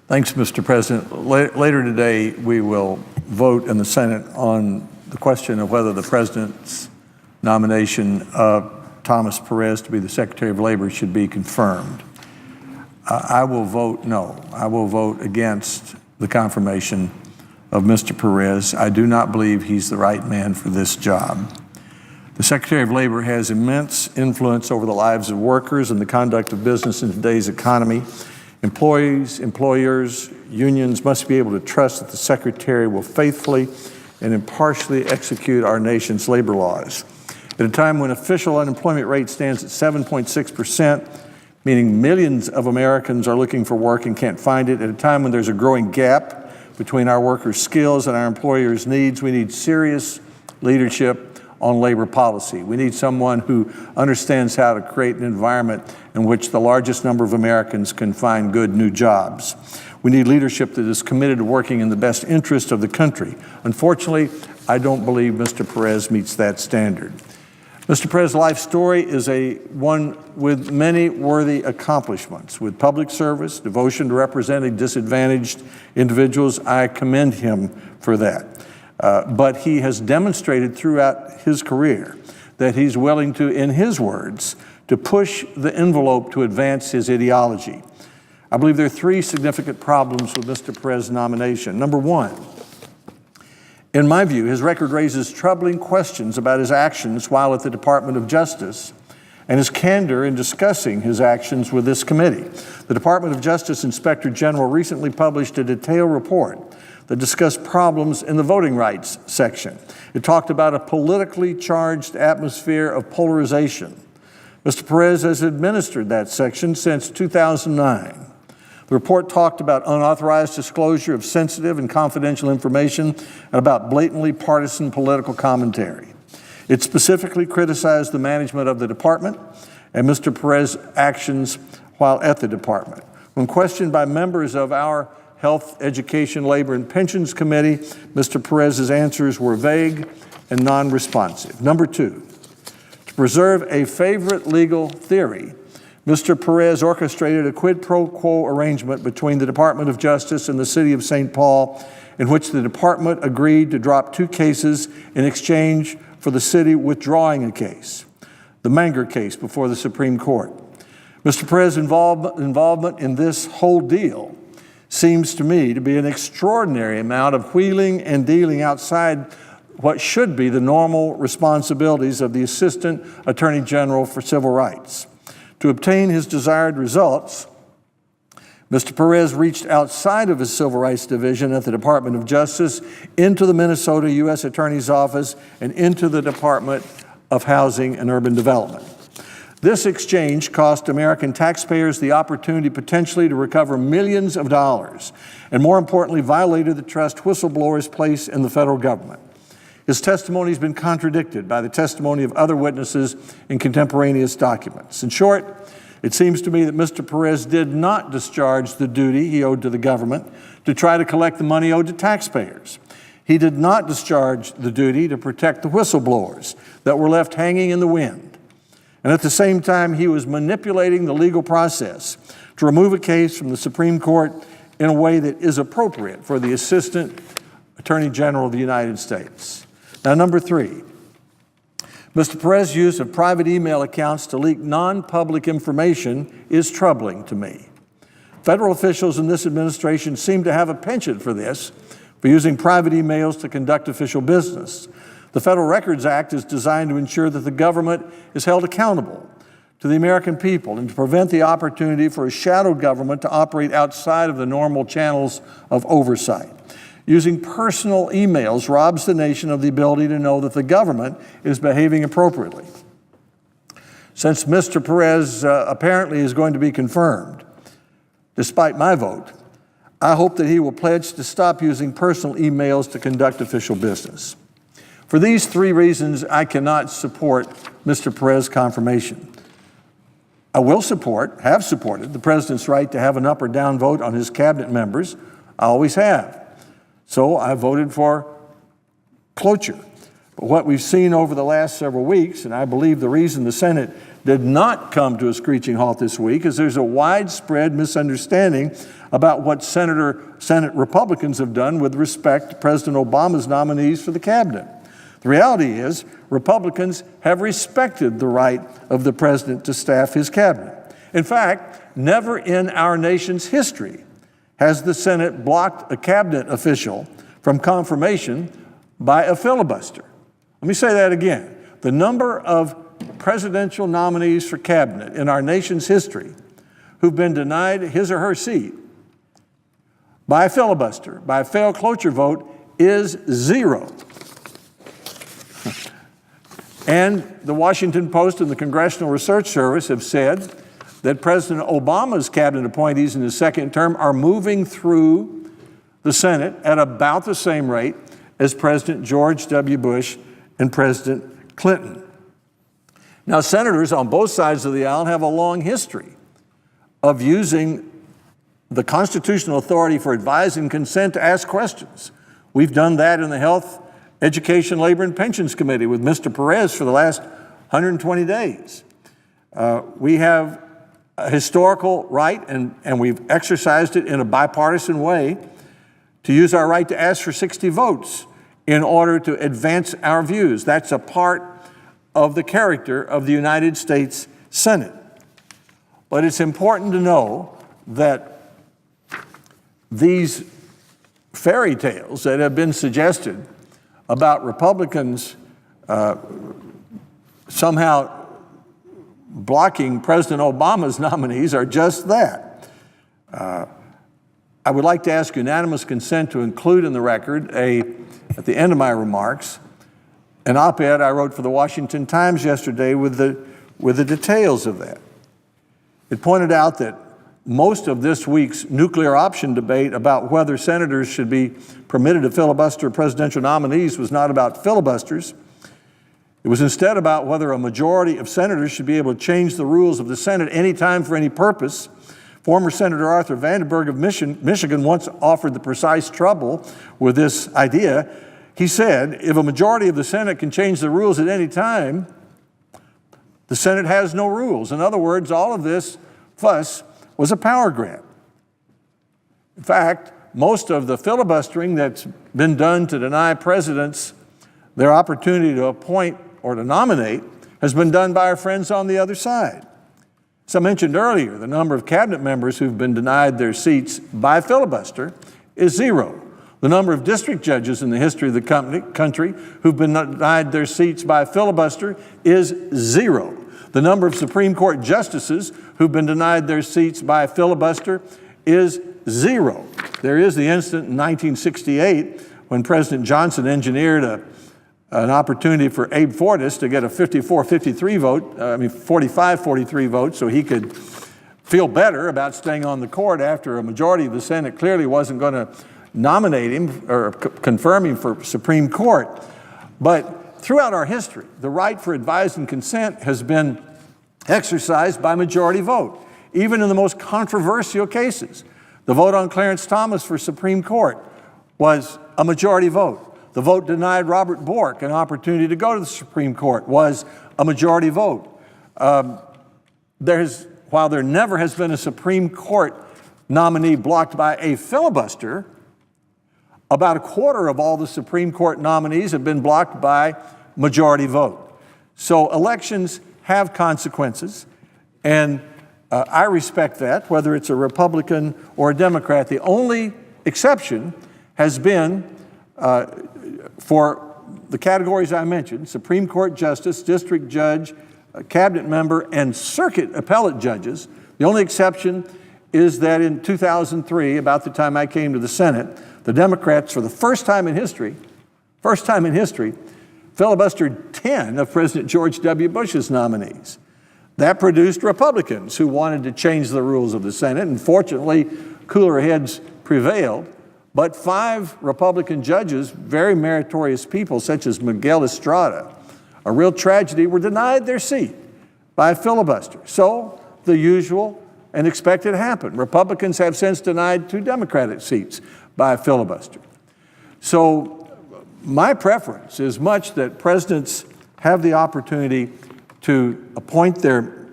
Thanks, Mr. President. Later today, we will vote in the Senate on the question of whether the President's nomination of Thomas Perez to be the Secretary of Labor should be confirmed. I will vote no. I will vote against the confirmation of Mr. Perez. I do not believe he's the right man for this job. The Secretary of Labor has immense influence over the lives of workers and the conduct of business in today's economy. Employees, employers, unions must be able to trust that the Secretary will faithfully and impartially execute our nation's labor laws. At a time when official unemployment rate stands at 7.6%, meaning millions of Americans are looking for work and can't find it, at a time when there's a growing gap between our workers' skills and our employers' needs, we need serious leadership on labor policy. We need someone who understands how to create an environment in which the largest number of Americans can find good new jobs. We need leadership that is committed to working in the best interest of the country. Unfortunately, I don't believe Mr. Perez meets that standard. Mr. Perez's life story is one with many worthy accomplishments. With public service, devotion to representing disadvantaged individuals, I commend him for that. But he has demonstrated throughout his career that he's willing to, in his words, to push the envelope to advance his ideology. I believe there are three significant problems with Mr. Perez's nomination. Number one, in my view, his record raises troubling questions about his actions while at the Department of Justice and his candor in discussing his actions with this committee. The Department of Justice Inspector General recently published a detailed report that discussed problems in the voting rights section. It talked about a politically charged atmosphere of polarization. Mr. Perez has administered that section since 2009. The report talked about unauthorized disclosure of sensitive and confidential information and about blatantly partisan political commentary. It specifically criticized the management of the department and Mr. Perez's actions while at the department. When questioned by members of our Health, Education, Labor, and Pensions Committee, Mr. Perez's answers were vague and non-responsive. Number two, to preserve a favorite legal theory, Mr. Perez orchestrated a quid pro quo arrangement between the Department of Justice and the City of St. Paul, in which the department agreed to drop 2 cases in exchange for the city withdrawing a case, the Manger case before the Supreme Court. Mr. Perez's involvement in this whole deal seems to me to be an extraordinary amount of wheeling and dealing outside what should be the normal responsibilities of the Assistant Attorney General for Civil Rights. To obtain his desired results, Mr. Perez reached outside of his Civil Rights Division at the Department of Justice into the Minnesota U.S. Attorney's Office and into the Department of Housing and Urban Development. This exchange cost American taxpayers the opportunity potentially to recover millions of dollars, and more importantly, violated the trust whistleblowers place in the federal government. His testimony has been contradicted by the testimony of other witnesses in contemporaneous documents. In short, it seems to me that Mr. Perez did not discharge the duty he owed to the government to try to collect the money owed to taxpayers. He did not discharge the duty to protect the whistleblowers that were left hanging in the wind. And at the same time, he was manipulating the legal process to remove a case from the Supreme Court in a way that is appropriate for the Assistant Attorney General of the United States. Now, number three, Mr. Perez's use of private email accounts to leak non-public information is troubling to me. Federal officials in this administration seem to have a penchant for this, for using private emails to conduct official business. The Federal Records Act is designed to ensure that the government is held accountable to the American people and to prevent the opportunity for a shadow government to operate outside of the normal channels of oversight. Using personal emails robs the nation of the ability to know that the government is behaving appropriately. Since Mr. Perez apparently is going to be confirmed, despite my vote, I hope that he will pledge to stop using personal emails to conduct official business. For these 3 reasons, I cannot support Mr. Perez's confirmation. I will have supported the President's right to have an up or down vote on his cabinet members. I always have. So I voted for cloture. But what we've seen over the last several weeks, and I believe the reason the Senate did not come to a screeching halt this week is there's a widespread misunderstanding about what Senate Republicans have done with respect to President Obama's nominees for the cabinet. The reality is Republicans have respected the right of the president to staff his cabinet. In fact, never in our nation's history has the Senate blocked a cabinet official from confirmation by a filibuster. Let me say that again. The number of presidential nominees for cabinet in our nation's history who've been denied his or her seat by a filibuster, by a failed cloture vote, is 0. And the Washington Post and the Congressional Research Service have said that President Obama's cabinet appointees in his second term are moving through the Senate at about the same rate as President George W. Bush and President Clinton. Now, senators on both sides of the aisle have a long history of using the constitutional authority for advice and consent to ask questions. We've done that in the Health, Education, Labor, and Pensions Committee with Mr. Perez for the last 120 days. We have a historical right, and we've exercised it in a bipartisan way, to use our right to ask for 60 votes in order to advance our views. That's a part of the character of the United States Senate. But it's important to know that these fairy tales that have been suggested about Republicans somehow blocking President Obama's nominees are just that. I would like to ask unanimous consent to include in the record, at the end of my remarks, an op-ed I wrote for the Washington Times yesterday with the details of that. It pointed out that most of this week's nuclear option debate about whether senators should be permitted to filibuster presidential nominees was not about filibusters. It was instead about whether a majority of senators should be able to change the rules of the Senate anytime for any purpose. Former Senator Arthur Vandenberg of Michigan once offered the precise trouble with this idea. He said, if a majority of the Senate can change the rules at any time, the Senate has no rules. In other words, all of this fuss was a power grab. In fact, most of the filibustering that's been done to deny presidents their opportunity to appoint or to nominate has been done by our friends on the other side. As I mentioned earlier, the number of cabinet members who've been denied their seats by filibuster is 0. The number of district judges in the history of the country who've been denied their seats by filibuster is 0. The number of Supreme Court justices who've been denied their seats by filibuster is 0. There is the incident in 1968 when President Johnson engineered an opportunity for Abe Fortas to get a 54-53 vote, 45-43 vote, so he could feel better about staying on the court after a majority of the Senate clearly wasn't going to nominate him or confirm him for Supreme Court. But throughout our history, the right for advice and consent has been exercised by majority vote, even in the most controversial cases. The vote on Clarence Thomas for Supreme Court was a majority vote. The vote denied Robert Bork an opportunity to go to the Supreme Court was a majority vote. While there never has been a Supreme Court nominee blocked by a filibuster, about a quarter of all the Supreme Court nominees have been blocked by majority vote. So elections have consequences, and I respect that, whether it's a Republican or a Democrat. The only exception has been for the categories I mentioned: Supreme Court justice, district judge, cabinet member, and circuit appellate judges. The only exception is that in 2003, about the time I came to the Senate, the Democrats, for the first time in history, filibustered 10 of President George W. Bush's nominees. That produced Republicans who wanted to change the rules of the Senate, and fortunately, cooler heads prevailed. But 5 Republican judges, very meritorious people, such as Miguel Estrada, a real tragedy, were denied their seat by a filibuster. So the usual and expected happened. Republicans have since denied 2 Democratic seats by a filibuster. So my preference is much that presidents have the opportunity to appoint their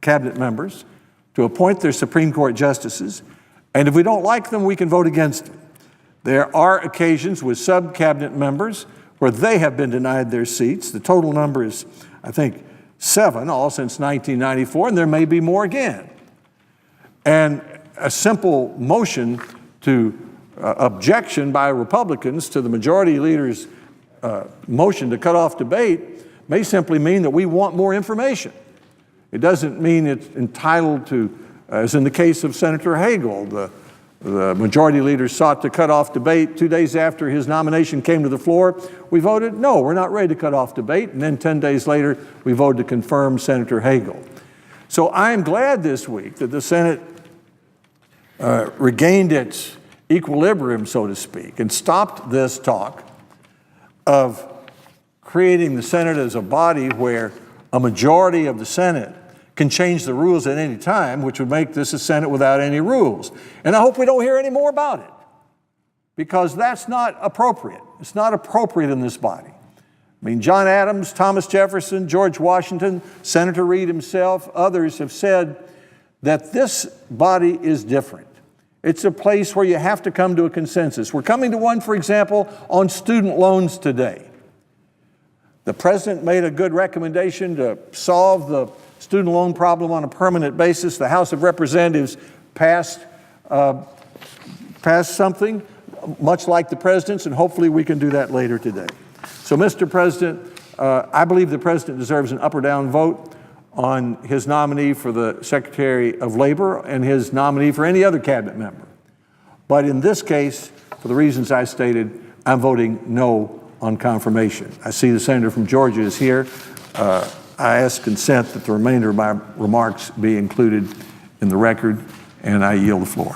cabinet members to appoint their Supreme Court justices, and if we don't like them, we can vote against them. There are occasions with sub-cabinet members where they have been denied their seats. The total number is, I think, 7, all since 1994, and there may be more again. And a simple motion to objection by Republicans to the majority leader's motion to cut off debate may simply mean that we want more information. It doesn't mean it's entitled to, as in the case of Senator Hagel, the majority leader sought to cut off debate 2 days after his nomination came to the floor. We voted, no, we're not ready to cut off debate. And then 10 days later, we voted to confirm Senator Hagel. So I am glad this week that the Senate regained its equilibrium, so to speak, and stopped this talk of creating the Senate as a body where a majority of the Senate can change the rules at any time, which would make this a Senate without any rules. And I hope we don't hear any more about it, because that's not appropriate. It's not appropriate in this body. I mean, John Adams, Thomas Jefferson, George Washington, Senator Reed himself, others have said that this body is different. It's a place where you have to come to a consensus. We're coming to one, for example, on student loans today. The president made a good recommendation to solve the student loan problem on a permanent basis. The House of Representatives passed something much like the president's, and hopefully we can do that later today. So, Mr. President, I believe the president deserves an up or down vote on his nominee for the Secretary of Labor and his nominee for any other cabinet member. But in this case, for the reasons I stated, I'm voting no on confirmation. I see the senator from Georgia is here. I ask consent that the remainder of my remarks be included in the record, and I yield the floor.